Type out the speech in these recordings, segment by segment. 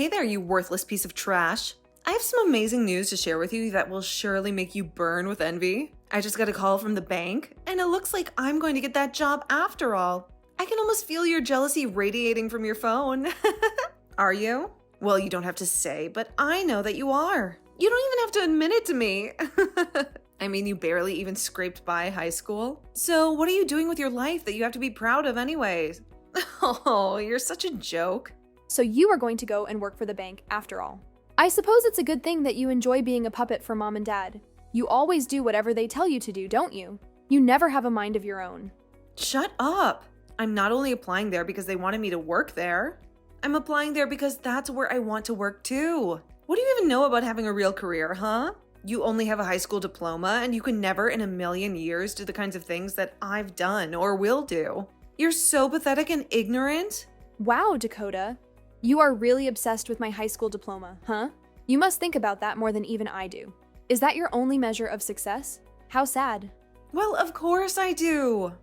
Hey there, you worthless piece of trash. I have some amazing news to share with you that will surely make you burn with envy. I just got a call from the bank, and it looks like I'm going to get that job after all. I can almost feel your jealousy radiating from your phone. Are you? Well, you don't have to say, but I know that you are. You don't even have to admit it to me. I mean, you barely even scraped by high school. So what are you doing with your life that you have to be proud of anyways? Oh, you're such a joke. So you are going to go and work for the bank after all. I suppose it's a good thing that you enjoy being a puppet for mom and dad. You always do whatever they tell you to do, don't you? You never have a mind of your own. Shut up. I'm not only applying there because they wanted me to work there. I'm applying there because that's where I want to work too. What do you even know about having a real career, huh? You only have a high school diploma and you can never in a million years do the kinds of things that I've done or will do. You're so pathetic and ignorant. Wow, Dakota. You are really obsessed with my high school diploma, huh? You must think about that more than even I do. Is that your only measure of success? How sad. Well, of course I do.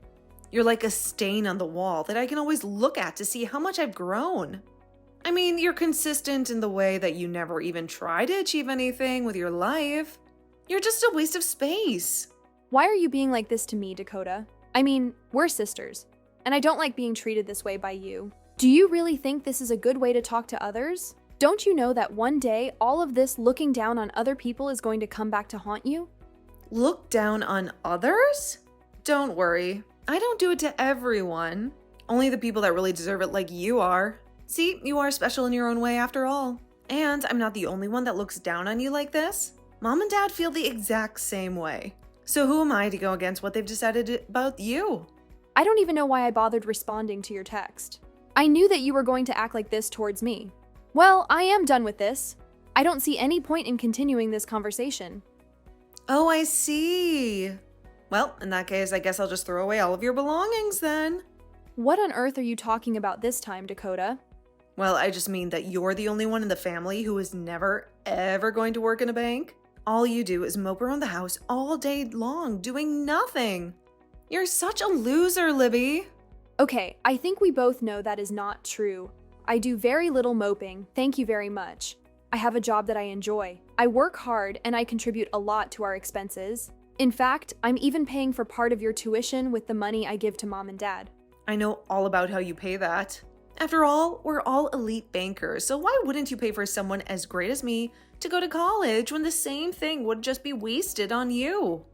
You're like a stain on the wall that I can always look at to see how much I've grown. I mean, you're consistent in the way that you never even try to achieve anything with your life. You're just a waste of space. Why are you being like this to me, Dakota? I mean, we're sisters, and I don't like being treated this way by you. Do you really think this is a good way to talk to others? Don't you know that one day all of this looking down on other people is going to come back to haunt you? Look down on others? Don't worry. I don't do it to everyone. Only the people that really deserve it like you are. See, you are special in your own way after all. And I'm not the only one that looks down on you like this. Mom and Dad feel the exact same way. So who am I to go against what they've decided about you? I don't even know why I bothered responding to your text. I knew that you were going to act like this towards me. Well, I am done with this. I don't see any point in continuing this conversation. Oh, I see. Well, in that case, I guess I'll just throw away all of your belongings then. What on earth are you talking about this time, Dakota? Well, I just mean that you're the only one in the family who is never, ever going to work in a bank. All you do is mope around the house all day long, doing nothing. You're such a loser, Libby. Okay, I think we both know that is not true. I do very little moping, thank you very much. I have a job that I enjoy. I work hard and I contribute a lot to our expenses. In fact, I'm even paying for part of your tuition with the money I give to mom and dad. I know all about how you pay that. After all, we're all elite bankers, so why wouldn't you pay for someone as great as me to go to college when the same thing would just be wasted on you?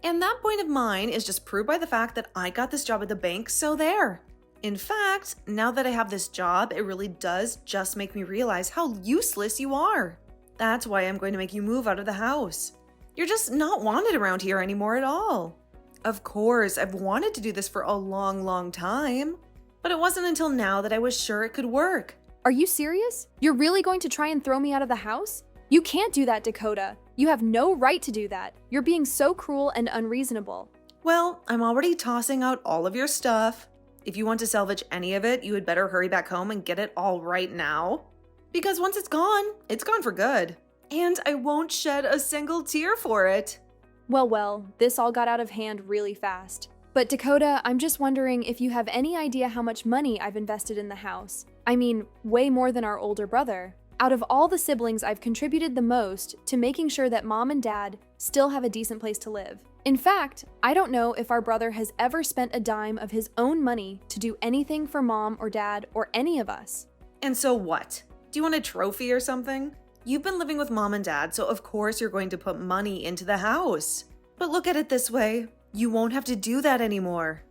And that point of mine is just proved by the fact that I got this job at the bank, so there. In fact, now that I have this job, it really does just make me realize how useless you are. That's why I'm going to make you move out of the house. You're just not wanted around here anymore at all. Of course, I've wanted to do this for a long, long time, but it wasn't until now that I was sure it could work. Are you serious? You're really going to try and throw me out of the house? You can't do that, Dakota. You have no right to do that. You're being so cruel and unreasonable. Well, I'm already tossing out all of your stuff. If you want to salvage any of it, you had better hurry back home and get it all right now. Because once it's gone for good. And I won't shed a single tear for it. Well, this all got out of hand really fast. But Dakota, I'm just wondering if you have any idea how much money I've invested in the house. I mean, way more than our older brother. Out of all the siblings, I've contributed the most to making sure that mom and dad still have a decent place to live. In fact, I don't know if our brother has ever spent a dime of his own money to do anything for mom or dad or any of us. And so what? Do you want a trophy or something? You've been living with mom and dad, so of course you're going to put money into the house. But look at it this way, you won't have to do that anymore.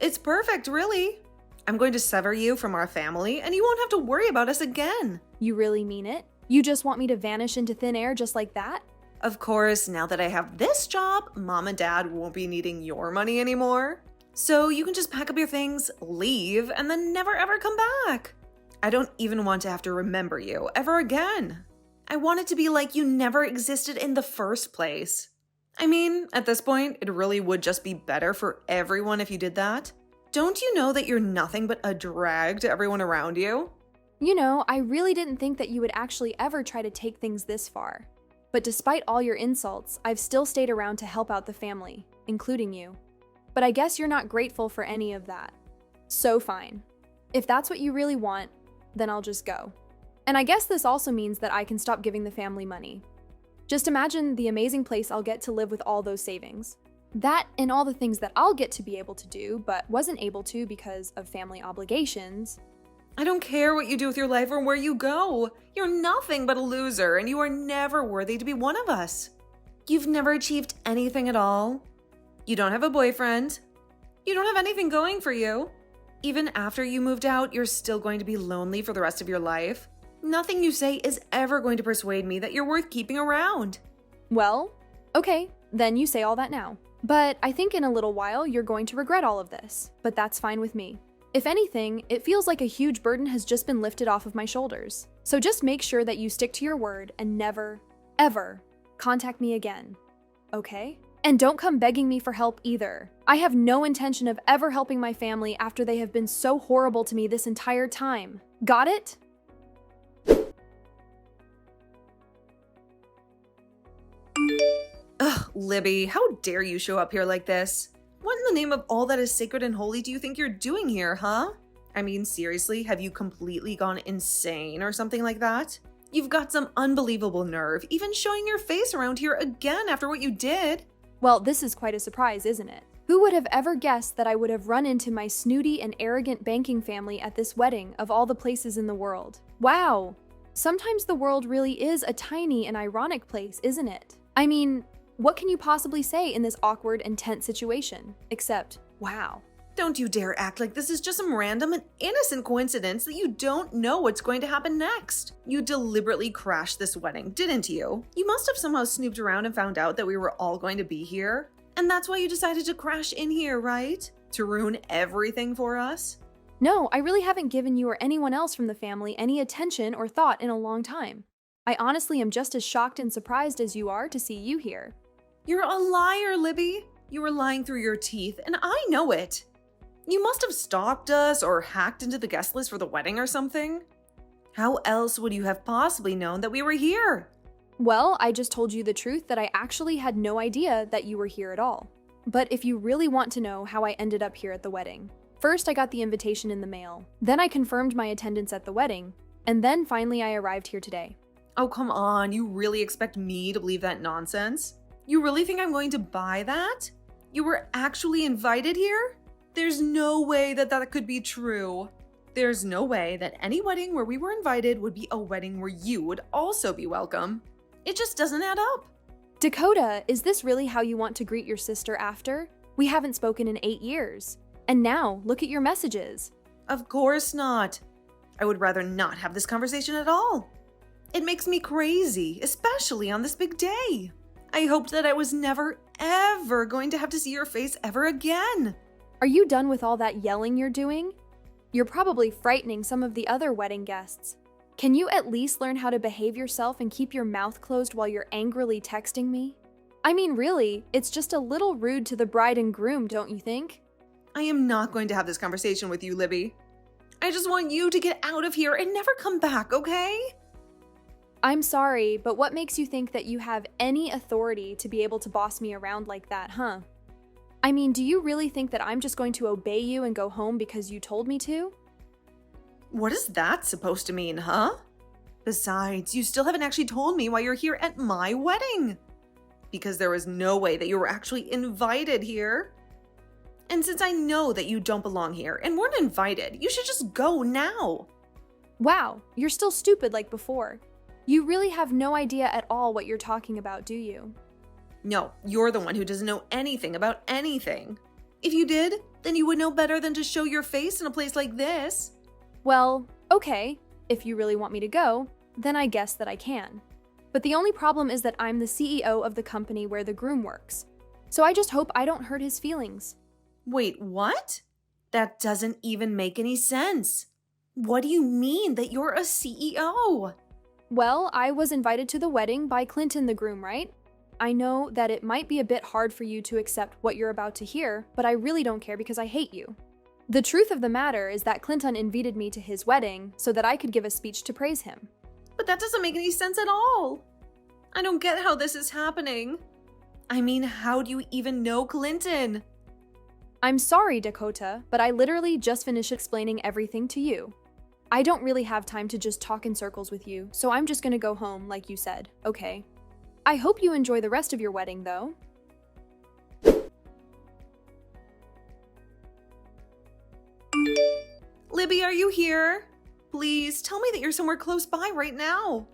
It's perfect, really. I'm going to sever you from our family, and you won't have to worry about us again. You really mean it? You just want me to vanish into thin air just like that? Of course, now that I have this job, mom and dad won't be needing your money anymore. So you can just pack up your things, leave, and then never ever come back. I don't even want to have to remember you ever again. I want it to be like you never existed in the first place. I mean, at this point, it really would just be better for everyone if you did that. Don't you know that you're nothing but a drag to everyone around you? You know, I really didn't think that you would actually ever try to take things this far. But despite all your insults, I've still stayed around to help out the family, including you. But I guess you're not grateful for any of that. So fine. If that's what you really want, then I'll just go. And I guess this also means that I can stop giving the family money. Just imagine the amazing place I'll get to live with all those savings. That and all the things that I'll get to be able to do, but wasn't able to because of family obligations. I don't care what you do with your life or where you go. You're nothing but a loser, and you are never worthy to be one of us. You've never achieved anything at all. You don't have a boyfriend. You don't have anything going for you. Even after you moved out, you're still going to be lonely for the rest of your life. Nothing you say is ever going to persuade me that you're worth keeping around. Well, okay, then you say all that now. But I think in a little while you're going to regret all of this, but that's fine with me. If anything, it feels like a huge burden has just been lifted off of my shoulders. So just make sure that you stick to your word and never, ever contact me again. Okay? And don't come begging me for help either. I have no intention of ever helping my family after they have been so horrible to me this entire time. Got it? Ugh, Libby, how dare you show up here like this? What in the name of all that is sacred and holy do you think you're doing here, huh? I mean, seriously, have you completely gone insane or something like that? You've got some unbelievable nerve, even showing your face around here again after what you did. Well, this is quite a surprise, isn't it? Who would have ever guessed that I would have run into my snooty and arrogant banking family at this wedding of all the places in the world? Wow! Sometimes the world really is a tiny and ironic place, isn't it? I mean, what can you possibly say in this awkward and tense situation? Except, wow. Don't you dare act like this is just some random and innocent coincidence that you don't know what's going to happen next. You deliberately crashed this wedding, didn't you? You must have somehow snooped around and found out that we were all going to be here. And that's why you decided to crash in here, right? To ruin everything for us? No, I really haven't given you or anyone else from the family any attention or thought in a long time. I honestly am just as shocked and surprised as you are to see you here. You're a liar, Libby. You were lying through your teeth, and I know it. You must have stalked us or hacked into the guest list for the wedding or something. How else would you have possibly known that we were here? Well, I just told you the truth that I actually had no idea that you were here at all. But if you really want to know how I ended up here at the wedding, first I got the invitation in the mail, then I confirmed my attendance at the wedding, and then finally I arrived here today. Oh, come on. You really expect me to believe that nonsense? You really think I'm going to buy that? You were actually invited here? There's no way that that could be true. There's no way that any wedding where we were invited would be a wedding where you would also be welcome. It just doesn't add up. Dakota, is this really how you want to greet your sister after? We haven't spoken in 8 years. And now, look at your messages. Of course not. I would rather not have this conversation at all. It makes me crazy, especially on this big day. I hoped that I was never, ever going to have to see your face ever again. Are you done with all that yelling you're doing? You're probably frightening some of the other wedding guests. Can you at least learn how to behave yourself and keep your mouth closed while you're angrily texting me? I mean, really, it's just a little rude to the bride and groom, don't you think? I am not going to have this conversation with you, Libby. I just want you to get out of here and never come back, okay? I'm sorry, but what makes you think that you have any authority to be able to boss me around like that, huh? I mean, do you really think that I'm just going to obey you and go home because you told me to? What is that supposed to mean, huh? Besides, you still haven't actually told me why you're here at my wedding. Because there was no way that you were actually invited here. And since I know that you don't belong here and weren't invited, you should just go now. Wow, you're still stupid like before. You really have no idea at all what you're talking about, do you? No, you're the one who doesn't know anything about anything. If you did, then you would know better than to show your face in a place like this. Well, okay, if you really want me to go, then I guess that I can. But the only problem is that I'm the CEO of the company where the groom works. So I just hope I don't hurt his feelings. Wait, what? That doesn't even make any sense. What do you mean that you're a CEO? Well, I was invited to the wedding by Clinton the groom, right? I know that it might be a bit hard for you to accept what you're about to hear, but I really don't care because I hate you. The truth of the matter is that Clinton invited me to his wedding so that I could give a speech to praise him. But that doesn't make any sense at all. I don't get how this is happening. I mean, how do you even know Clinton? I'm sorry, Dakota, but I literally just finished explaining everything to you. I don't really have time to just talk in circles with you, so I'm just gonna go home, like you said, okay? I hope you enjoy the rest of your wedding, though. Libby, are you here? Please, tell me that you're somewhere close by right now.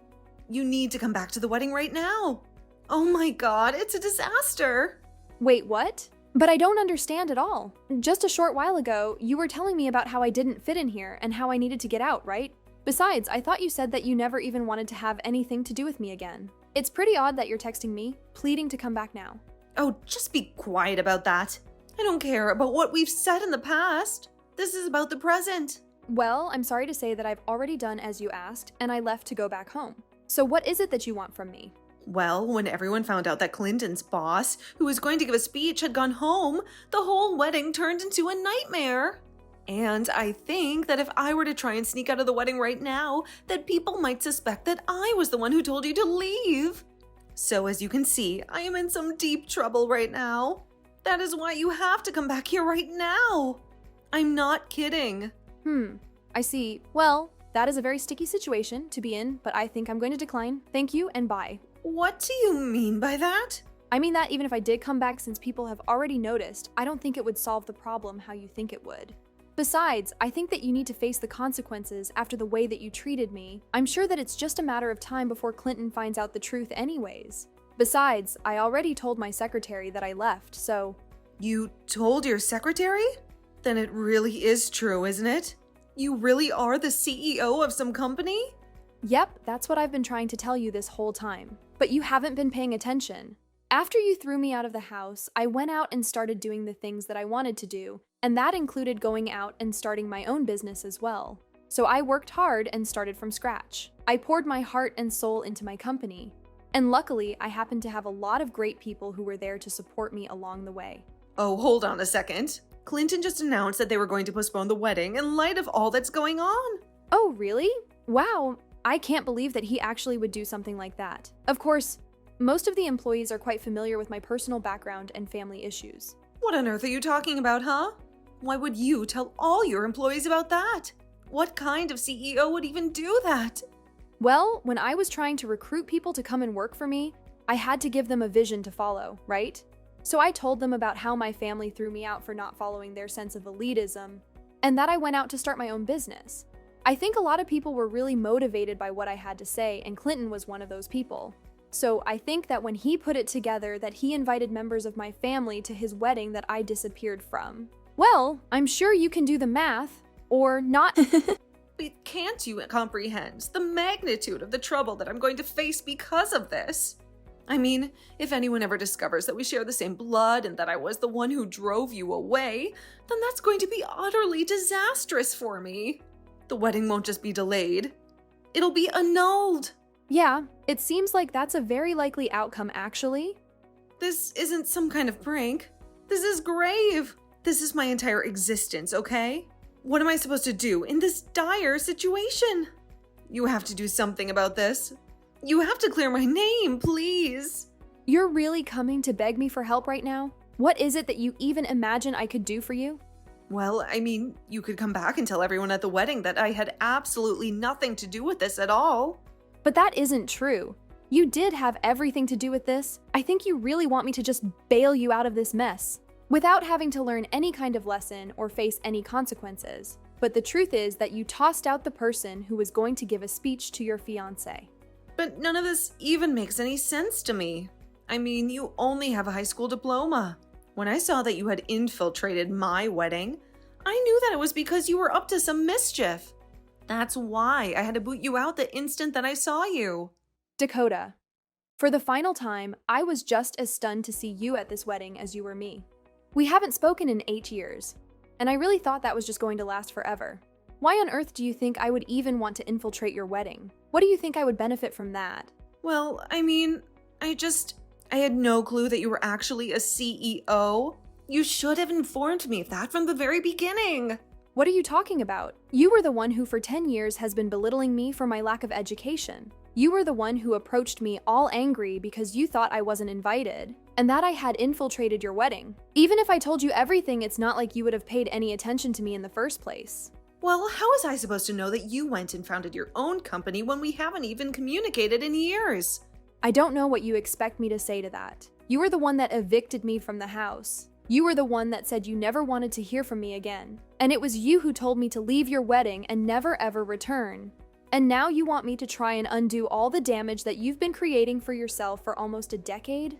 You need to come back to the wedding right now. Oh my god, it's a disaster. Wait, what? But I don't understand at all. Just a short while ago, you were telling me about how I didn't fit in here and how I needed to get out, right? Besides, I thought you said that you never even wanted to have anything to do with me again. It's pretty odd that you're texting me, pleading to come back now. Oh, just be quiet about that. I don't care about what we've said in the past. This is about the present. Well, I'm sorry to say that I've already done as you asked, and I left to go back home. So what is it that you want from me? Well, when everyone found out that Clinton's boss, who was going to give a speech, had gone home, the whole wedding turned into a nightmare. And I think that if I were to try and sneak out of the wedding right now, that people might suspect that I was the one who told you to leave. So as you can see, I am in some deep trouble right now. That is why you have to come back here right now. I'm not kidding. I see. Well, that is a very sticky situation to be in, but I think I'm going to decline. Thank you and bye. What do you mean by that? I mean that even if I did come back, since people have already noticed, I don't think it would solve the problem how you think it would. Besides, I think that you need to face the consequences after the way that you treated me. I'm sure that it's just a matter of time before Clinton finds out the truth anyways. Besides, I already told my secretary that I left, so… You told your secretary? Then it really is true, isn't it? You really are the CEO of some company? Yep, that's what I've been trying to tell you this whole time. But you haven't been paying attention. After you threw me out of the house, I went out and started doing the things that I wanted to do, and that included going out and starting my own business as well. So I worked hard and started from scratch. I poured my heart and soul into my company. And luckily, I happened to have a lot of great people who were there to support me along the way. Oh, hold on a second. Clinton just announced that they were going to postpone the wedding in light of all that's going on. Oh, really? Wow, I can't believe that he actually would do something like that. Of course, most of the employees are quite familiar with my personal background and family issues. What on earth are you talking about, huh? Why would you tell all your employees about that? What kind of CEO would even do that? Well, when I was trying to recruit people to come and work for me, I had to give them a vision to follow, right? So I told them about how my family threw me out for not following their sense of elitism, and that I went out to start my own business. I think a lot of people were really motivated by what I had to say, and Clinton was one of those people. So I think that when he put it together that he invited members of my family to his wedding that I disappeared from. Well, I'm sure you can do the math, or not. But can't you comprehend the magnitude of the trouble that I'm going to face because of this? I mean, if anyone ever discovers that we share the same blood and that I was the one who drove you away, then that's going to be utterly disastrous for me. The wedding won't just be delayed. It'll be annulled. Yeah, it seems like that's a very likely outcome, actually. This isn't some kind of prank. This is grave. This is my entire existence, okay? What am I supposed to do in this dire situation? You have to do something about this. You have to clear my name, please. You're really coming to beg me for help right now? What is it that you even imagine I could do for you? Well, I mean, you could come back and tell everyone at the wedding that I had absolutely nothing to do with this at all. But that isn't true. You did have everything to do with this. I think you really want me to just bail you out of this mess, without having to learn any kind of lesson or face any consequences. But the truth is that you tossed out the person who was going to give a speech to your fiancé. But none of this even makes any sense to me. I mean, you only have a high school diploma. When I saw that you had infiltrated my wedding, I knew that it was because you were up to some mischief. That's why I had to boot you out the instant that I saw you. Dakota, for the final time, I was just as stunned to see you at this wedding as you were me. We haven't spoken in 8 years, and I really thought that was just going to last forever. Why on earth do you think I would even want to infiltrate your wedding? What do you think I would benefit from that? Well, I mean, I had no clue that you were actually a CEO. You should have informed me of that from the very beginning. What are you talking about? You were the one who for 10 years has been belittling me for my lack of education. You were the one who approached me all angry because you thought I wasn't invited, and that I had infiltrated your wedding. Even if I told you everything, it's not like you would have paid any attention to me in the first place. Well, how was I supposed to know that you went and founded your own company when we haven't even communicated in years? I don't know what you expect me to say to that. You were the one that evicted me from the house. You were the one that said you never wanted to hear from me again. And it was you who told me to leave your wedding and never ever return. And now you want me to try and undo all the damage that you've been creating for yourself for almost a decade?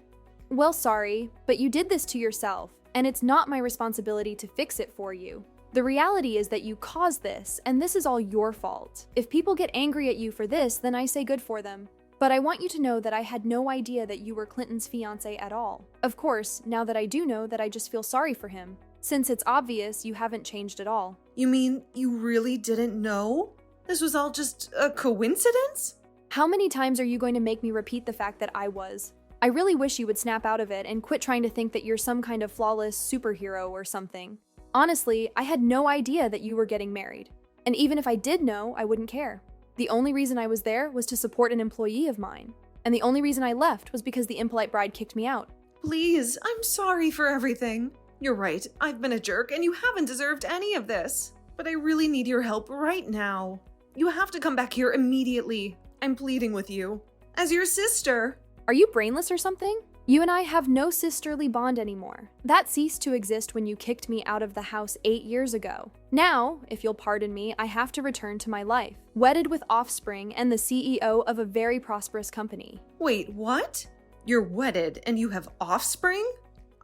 Well, sorry, but you did this to yourself, and it's not my responsibility to fix it for you. The reality is that you caused this, and this is all your fault. If people get angry at you for this, then I say good for them. But I want you to know that I had no idea that you were Clinton's fiancé at all. Of course, now that I do know that I just feel sorry for him, since it's obvious you haven't changed at all. You mean you really didn't know? This was all just a coincidence? How many times are you going to make me repeat the fact that I was? I really wish you would snap out of it and quit trying to think that you're some kind of flawless superhero or something. Honestly, I had no idea that you were getting married. And even if I did know, I wouldn't care. The only reason I was there was to support an employee of mine. And the only reason I left was because the impolite bride kicked me out. Please, I'm sorry for everything. You're right, I've been a jerk and you haven't deserved any of this. But I really need your help right now. You have to come back here immediately. I'm pleading with you. As your sister. Are you brainless or something? You and I have no sisterly bond anymore. That ceased to exist when you kicked me out of the house 8 years ago. Now, if you'll pardon me, I have to return to my life, wedded with offspring and the CEO of a very prosperous company. Wait, what? You're wedded and you have offspring?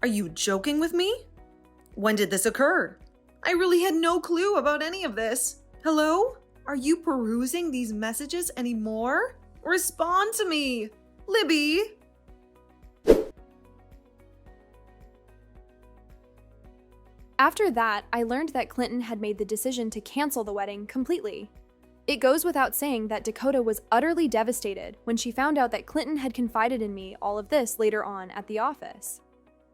Are you joking with me? When did this occur? I really had no clue about any of this. Hello? Are you perusing these messages anymore? Respond to me! Libby! After that, I learned that Clinton had made the decision to cancel the wedding completely. It goes without saying that Dakota was utterly devastated when she found out that Clinton had confided in me all of this later on at the office.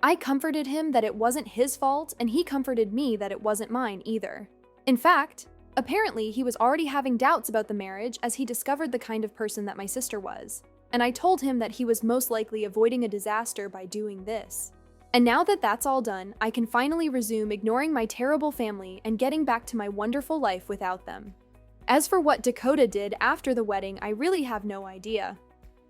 I comforted him that it wasn't his fault, and he comforted me that it wasn't mine either. In fact, apparently he was already having doubts about the marriage as he discovered the kind of person that my sister was, and I told him that he was most likely avoiding a disaster by doing this. And now that that's all done, I can finally resume ignoring my terrible family and getting back to my wonderful life without them. As for what Dakota did after the wedding, I really have no idea.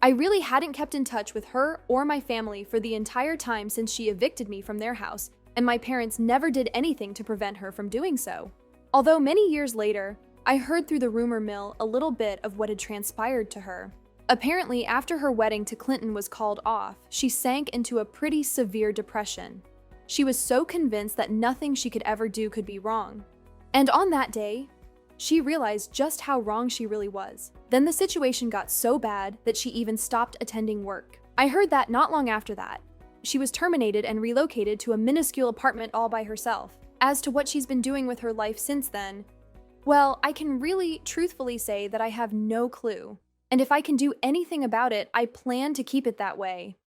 I really hadn't kept in touch with her or my family for the entire time since she evicted me from their house, and my parents never did anything to prevent her from doing so. Although many years later, I heard through the rumor mill a little bit of what had transpired to her. Apparently, after her wedding to Clinton was called off, she sank into a pretty severe depression. She was so convinced that nothing she could ever do could be wrong. And on that day, she realized just how wrong she really was. Then the situation got so bad that she even stopped attending work. I heard that not long after that. She was terminated and relocated to a minuscule apartment all by herself. As to what she's been doing with her life since then, well, I can really truthfully say that I have no clue. And if I can do anything about it, I plan to keep it that way.